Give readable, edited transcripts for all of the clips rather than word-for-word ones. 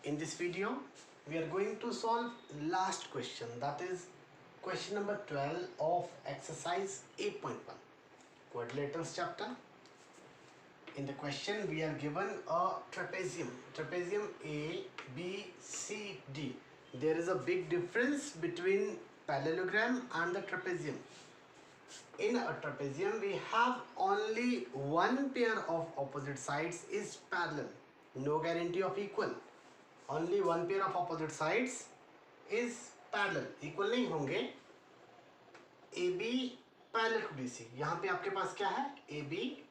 In this video, we are going to solve last question, that is question number 12 of exercise 8.1, quadrilaterals chapter. In the question, we are given a trapezium A, B, C, D. There is a big difference between parallelogram and the trapezium. In a trapezium, we have only one pair of opposite sides is parallel. No guarantee of equal. Only one pair of opposite sides is parallel. Equal नहीं होंगे. AB parallel to DC. यहाँ पे आपके पास क्या है? AB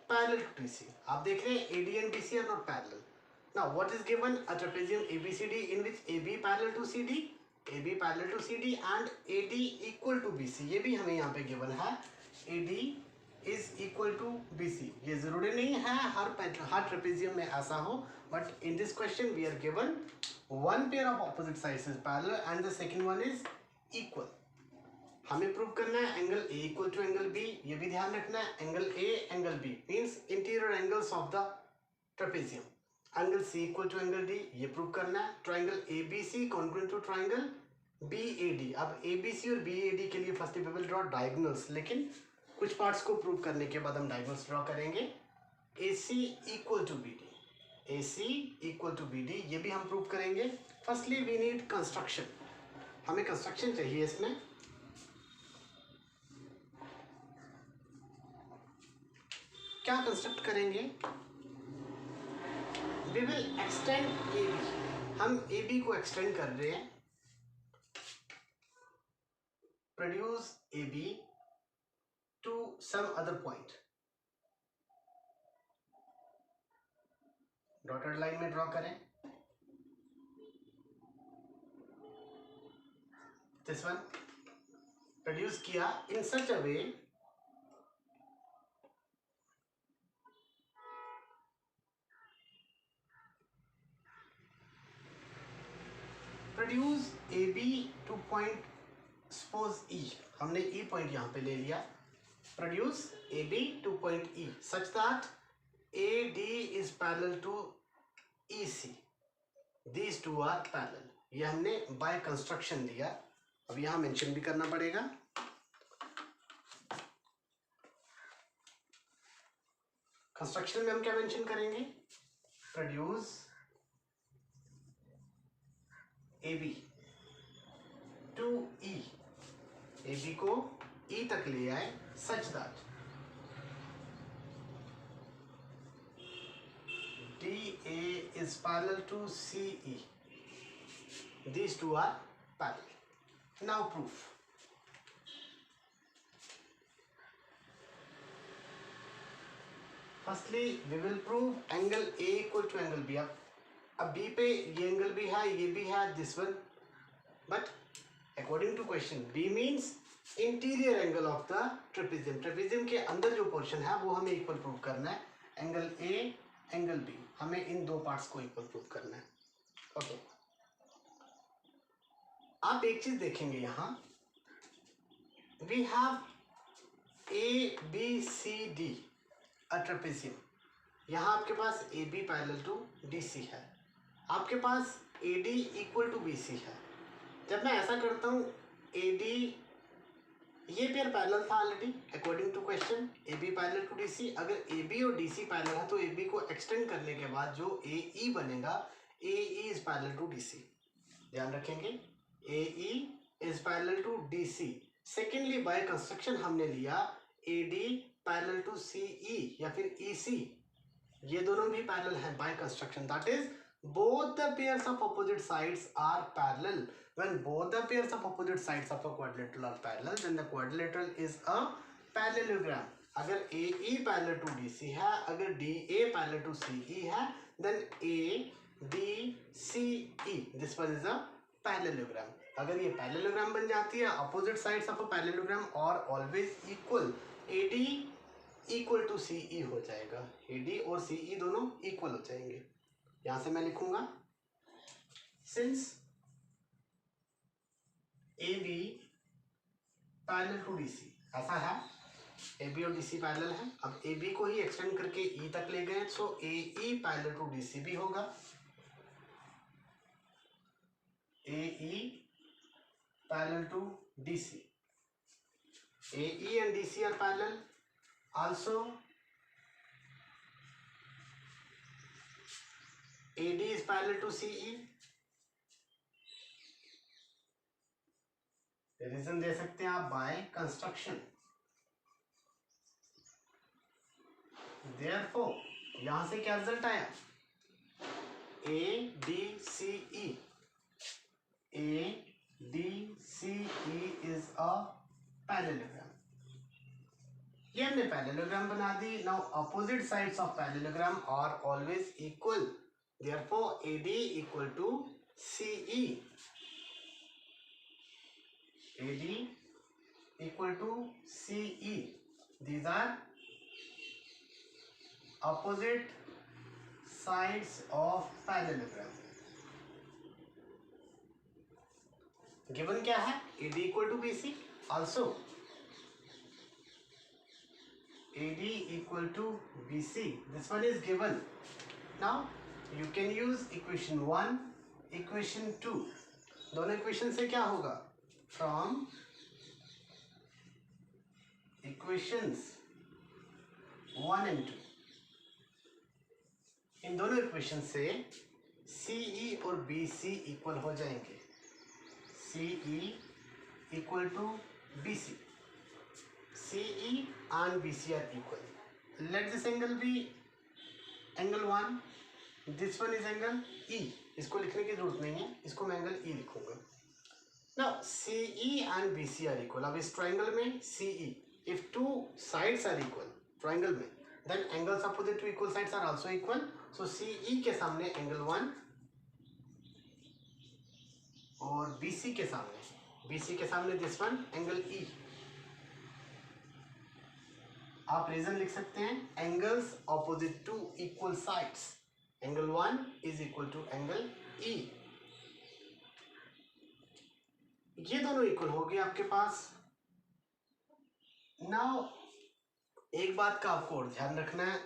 parallel to DC. आप देख रहे हैं AD and BC are not parallel. Now what is given? A trapezium ABCD in which AB parallel to CD, AB parallel to CD and AD equal to BC. ये भी हमें यहाँ पे given है. AD is equal to BC. ये जरूरी नहीं है हर trapezium में ऐसा हो, but in this question we are given one pair of opposite sides is parallel and the second one is equal. हमें प्रूव करना है angle A equal to angle B. ये भी ध्यान रखना है, angle A angle B means interior angles of the trapezium. Angle C equal to angle D, ये prove करना है. Triangle ABC congruent to triangle BAD. अब ABC और BAD के लिए first we will draw diagonals, लेकिन कुछ पार्ट्स को प्रूव करने के बाद हम डायगोनल्स ड्रॉ करेंगे. AC equal to BD, AC equal to BD, ये भी हम प्रूव करेंगे. Firstly we need construction. हमें कंस्ट्रक्शन चाहिए. इसमें क्या कंस्ट्रक्ट करेंगे? We will extend AB. हम AB को एक्सटेंड कर रहे हैं. Produce AB to some other point. Dotted line में ड्रॉ करें. दिस वन प्रोड्यूस किया in such a way produce AB to point suppose E. हमने E पॉइंट यहां पे ले लिया. Produce AB to point E such that AD is parallel to EC. These two are parallel. ये हमने बाय कंस्ट्रक्शन दिया. अब यहां मेंशन भी करना पड़ेगा. कंस्ट्रक्शन में हम क्या मेंशन करेंगे? Produce AB to E. AB को E तक ले आए such that DA is parallel to CE. These two are parallel. Now proof. Firstly, we will prove angle A equal to angle B. अब B पे ये angle भी है, ये भी है, this one. But according to question, B means interior angle of the trapezium. trapezium के अंदर जो पोर्शन है वो हमें इक्वल प्रूव करना है. एंगल A, एंगल B, हमें इन दो पार्ट्स को इक्वल प्रूव करना है. ओके. आप एक चीज देखेंगे यहां, we have ABCD a trapezium. यहां आपके पास AB पैरेलल टू DC है. आपके पास AD इक्वल टू BC है. जब मैं ऐसा करता हूं AD, ये पेयर पैरेलल था already according to question. AB parallel to DC. अगर AB और DC पैरेलल है तो AB को एक्सटेंड करने के बाद जो AE बनेगा, AE is parallel to DC. ध्यान रखेंगे, AE is parallel to DC. Secondly by construction हमने लिया AD पैरेलल टू CE या फिर EC. ये दोनों भी पैरेलल हैं by construction. That is both the pairs of opposite sides are parallel. When both the pairs of opposite sides of a quadrilateral are parallel, then the quadrilateral is a parallelogram. अगर AE parallel to DC है, अगर DA parallel to CE है, then ABCE, this one is a parallelogram. अगर ये parallelogram बन जाती है, opposite sides of a parallelogram are always equal. AD equal to CE हो जाएगा. AD और CE दोनों equal हो जाएंगे. यहां से मैं लिखूंगा since AB parallel to DC. ऐसा है, AB और DC पैरेलल है. अब AB को ही एक्सटेंड करके E तक ले गए, सो AE पैरेलल टू DC भी होगा. AE parallel to DC. AE and DC are parallel. Also AD is parallel to CE. Reason दे सकते हैं आप बाय कंस्ट्रक्शन. Therefore यहां से क्या रिजल्ट आया? ADCE. ADCE is a parallelogram. ये हमने पैरेललोग्राम बना दी. Now opposite sides of parallelogram are always equal. Therefore AD equal to CE. AD equal to CE. These are opposite sides of parallelogram. Given क्या है? AD equal to BC. Also AD equal to BC. This one is given. Now you can use equation 1, equation 2. दोनों equation से क्या होगा? From equations 1 and 2. इन दोनों equation से CE और BC equal हो जाएंगे. CE equal to BC. CE and BC are equal. Let this angle be angle 1. This one is angle E. इसको लिखने की जरूरत नहीं है, इसको मैं एंगल E लिखूंगा. Now CE and BC are equal. अब इस ट्राइंगल में CE, if two sides are equal, triangle में, then angles opposite to equal sides are also equal. So CE के सामने एंगल 1 और BC के सामने दिस वन एंगल E. आप रीजन लिख सकते हैं, angles opposite to equal sides. Angle 1 is equal to angle E. ये दोनों इक्वल हो गए आपके पास. नाउ एक बात का आपको और ध्यान रखना है,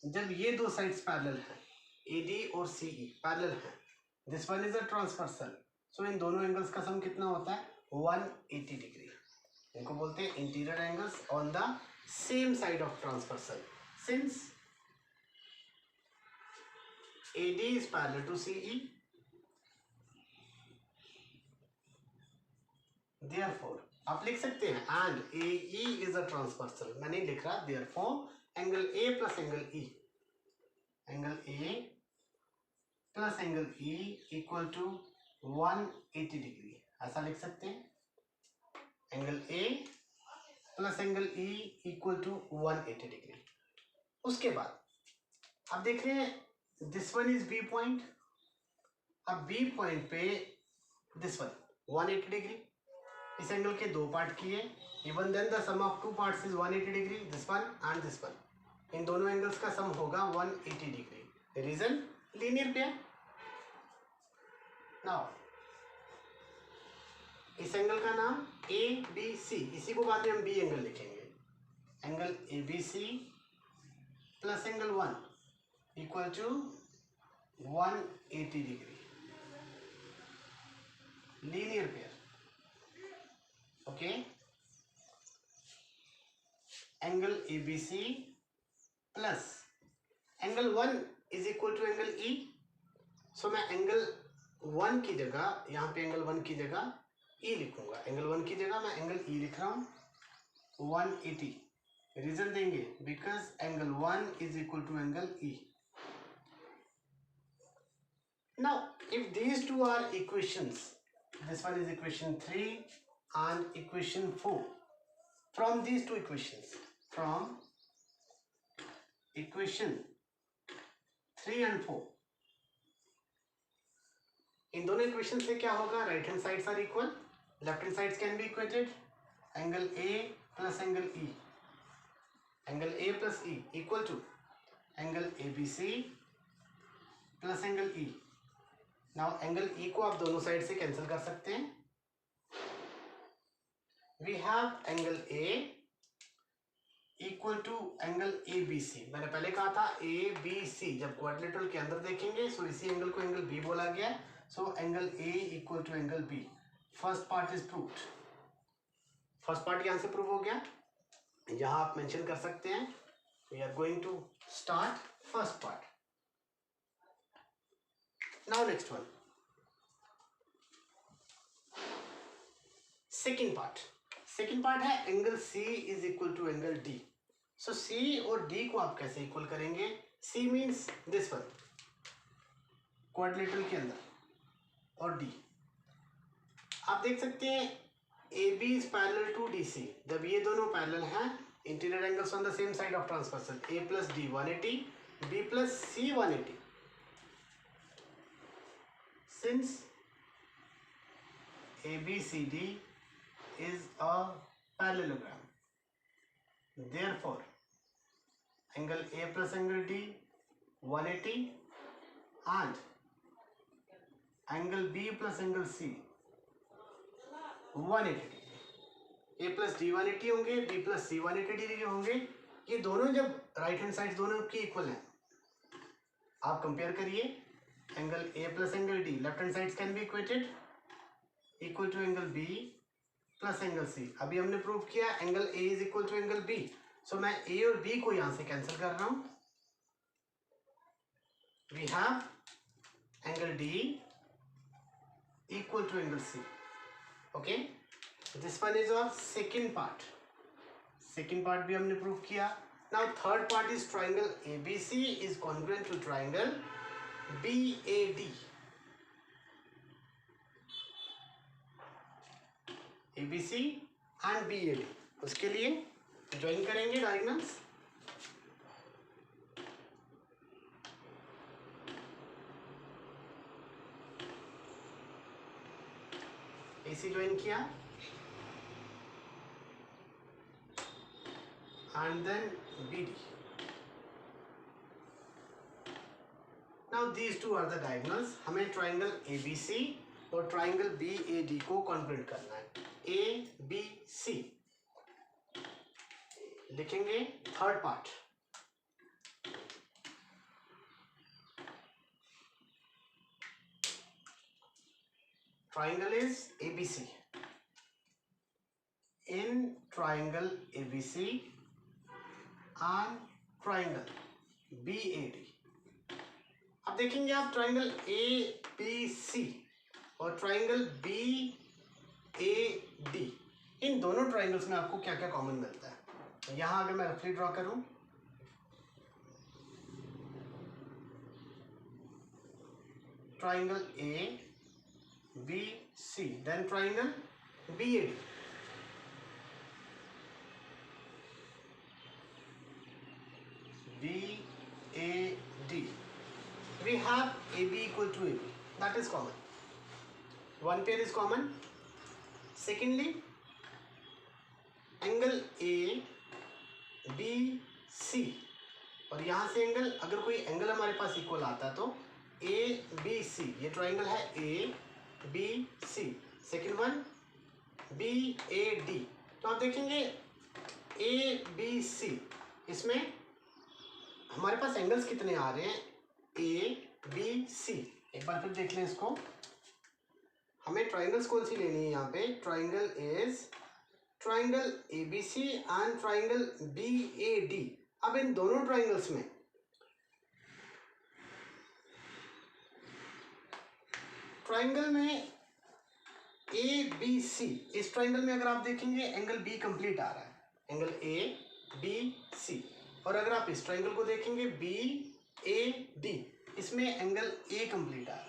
जब ये दो साइड्स पैरेलल हैं, AD और CE पैरेलल हैं, this one is a transversal. So इन दोनों एंगल्स का सम कितना होता है? 180 डिग्री. इनको बोलते हैं interior angles on the same side of transversal. Since AD is parallel to CE, therefore आप लिख सकते हैं and AE is a transversal. मैं नहीं लिख रहा. therefore angle A plus angle E, angle A plus angle E equal to 180 degree. ऐसा लिख सकते हैं. Angle A plus angle E equal to 180 degree. उसके बाद आप देख रहे हैं this one is B point. अब B पॉइंट पे दिस वन 180 डिग्री. इस एंगल के दो पार्ट किए. Even then the sum of two parts is 180 degree. This one and this one, इन दोनों एंगल्स का सम होगा 180 degree. Reason linear pair. Now इस एंगल का नाम ABC. इसी को बाद में हम B एंगल लिखेंगे. Angle ABC plus angle 1 equal to 180 degree. Linear pair. Okay. Angle ABC plus angle 1 is equal to angle E. So मैं एंगल 1 की जगह, यहाँ पे एंगल 1 की जगह E लिखूंगा. एंगल 1 की जगह मैं एंगल E लिख रहा हूँ 180. रीजन देंगे because angle 1 is equal to angle E. Now if these two are equations, this one is equation 3 and equation 4. From these two equations, from equation 3 and 4, इन दोनों इक्वेशन से क्या होगा? Right hand sides are equal, left hand sides can be equated. Angle A plus angle E, angle A plus E equal to angle ABC plus angle E. Now angle E को आप दोनों side से cancel कर सकते हैं. We have angle A equal to angle A B C. मैंने पहले कहा था ए बी सी, जब क्वाड्रिलेटरल के अंदर देखेंगे सो इसी एंगल को एंगल बी बोला गया। So angle A equal to angle B. First part is proved. First part यहां से प्रूव हो गया। यहां आप मेंशन कर सकते हैं we are going to start first part. Now next one, second part. Second part है angle C is equal to angle D. So C और डी को आप कैसे इक्वल करेंगे? C means this one quadrilateral के अंदर, और डी आप देख सकते हैं A B is parallel to D C. जब ये दोनों पैरेलल हैं, interior angles on the same side of transversal, A plus D 180, B plus C 180। Since ABCD is a parallelogram, therefore angle A plus angle D 180 and angle B plus angle C 180 degree. A plus D 180 होंगे, B plus C 180 degree होंगे। ये दोनों जब right hand side दोनों की equal हैं, आप compare करिए angle A plus angle D, left hand sides can be equated equal to angle B plus angle C। अभी हमने प्रूव किया angle A is equal to angle B। So मैं A और B को यहां से कैंसिल कर रहा हूं। We have angle D equal to angle C। Okay, this one is our second part. Second part भी हमने प्रूव किया। Now third part is triangle ABC is congruent to triangle BAD। ABC and BAD, उसके लिए join करेंगे diagonals. AC join किया and then BD। Now these two are the diagonals. हमें triangle ABC और triangle BAD को congruent करना है। ABC लिखेंगे third part. Triangle is ABC। In triangle ABC and triangle BAD, अब देखेंगे आप ट्राइंगल ABC और ट्राइंगल BAD, इन दोनों ट्राइंगल्स में आपको क्या क्या कॉमन मिलता है। यहां अगर मैं रफली ड्रॉ करूं, triangle ABC, then triangle BAD। BAD, we have AB equal to AB, that is common, one pair is common. Secondly, angle ABC और यहाँ से एंगल, अगर कोई एंगल हमारे पास इक्वल आता तो ABC, ये ट्राइंगल है ABC। सेकेंड वन BAD, तो आप देखेंगे ABC, इसमें हमारे पास एंगल्स कितने आ रहे हैं? ABC। एक बार फिर देख लें इसको। हमें ट्राइंगल्स कौन सी लेनी है यहाँ पे? Triangle is triangle ABC and triangle BAD। अब इन दोनों ट्राइंगल्स में ट्राइंगल में ABC, इस ट्राइंगल में अगर आप देखेंगे एंगल B कंप्लीट आ रहा है, एंगल ABC। और अगर आप इस ट्राइंगल को देखेंगे BAD, इसमें एंगल A कंप्लीट आ रहा है।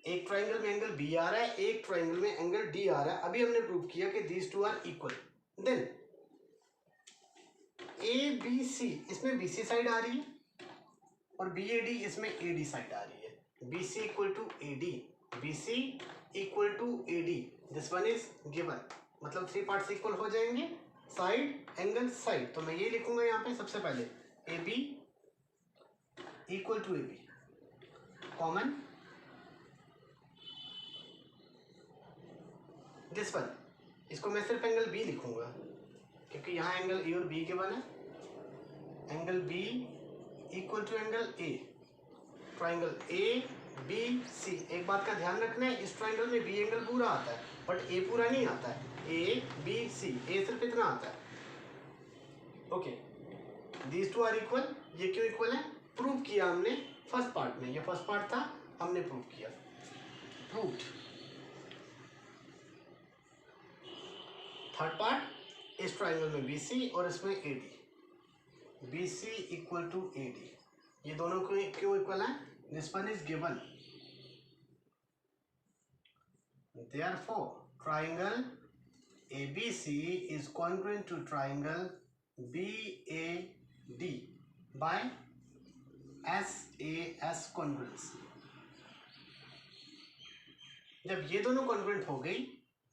एक ट्राइंगल में एंगल B आ रहा है, एक ट्राइंगल में एंगल D आ रहा है। अभी हमने प्रूव किया कि these two are equal. Then ABC, इसमें BC साइड आ रही है और BAD इसमें AD साइड आ रही है। BC equal to AD, BC equal to AD, this one is given. मतलब थ्री पार्ट्स इक्वल हो जाएंगे, साइड एंगल साइड। तो मैं ये लिखूंगा यहाँ पे सबसे पहले AB equal to AB common, this one, इसको मैं सिर्फ एंगल B लिखूंगा। क्योंकि यहाँ एंगल ए और बी के बना, angle B equal to angle A, triangle A B C. एक बात का ध्यान रखना है, इस ट्राइंगल में बी एंगल पूरा आता है बट ए पूरा नहीं आता है, ए बी सी, ए सिर्फ इतना आता है। Okay, these two are equal. ये क्यों इक्वल है? प्रूव किया हमने फर्स्ट पार्ट में, ये फर्स्ट पार्ट था, हमने प्रूव किया, प्रूव्ड। थर्ड पार्ट, इस ट्राइंगल में बी सी और इसमें A D, B C equal to A D. ये दोनों क्यों इक्वल है? This one is given, therefore triangle ABC is congruent to triangle BAD by SAS congruency। जब ये दोनों congruent हो गई,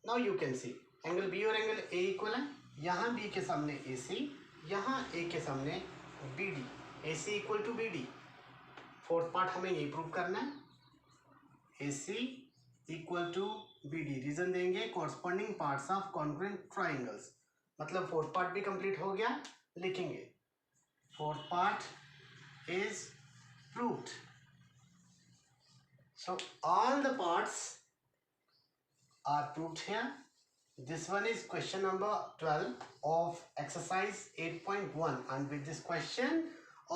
now you can see angle B और एंगल A इक्वल है, यहाँ B के सामने AC, यहाँ A के सामने BD, AC equal to BD। Fourth part हमें यही प्रूव करना है, AC equal to BD। Reason देंगे corresponding parts of congruent triangles. मतलब फोर्थ पार्ट भी कंप्लीट हो गया, लिखेंगे fourth part is proved. So all the parts are proved here. This one is question number 12 of exercise 8.1 and with this question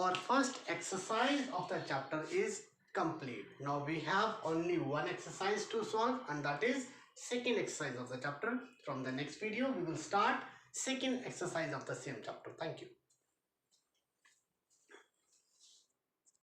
our first exercise of the chapter is complete. Now we have only one exercise to solve and that is second exercise of the chapter. From the next video we will start second exercise of the same chapter. Thank you.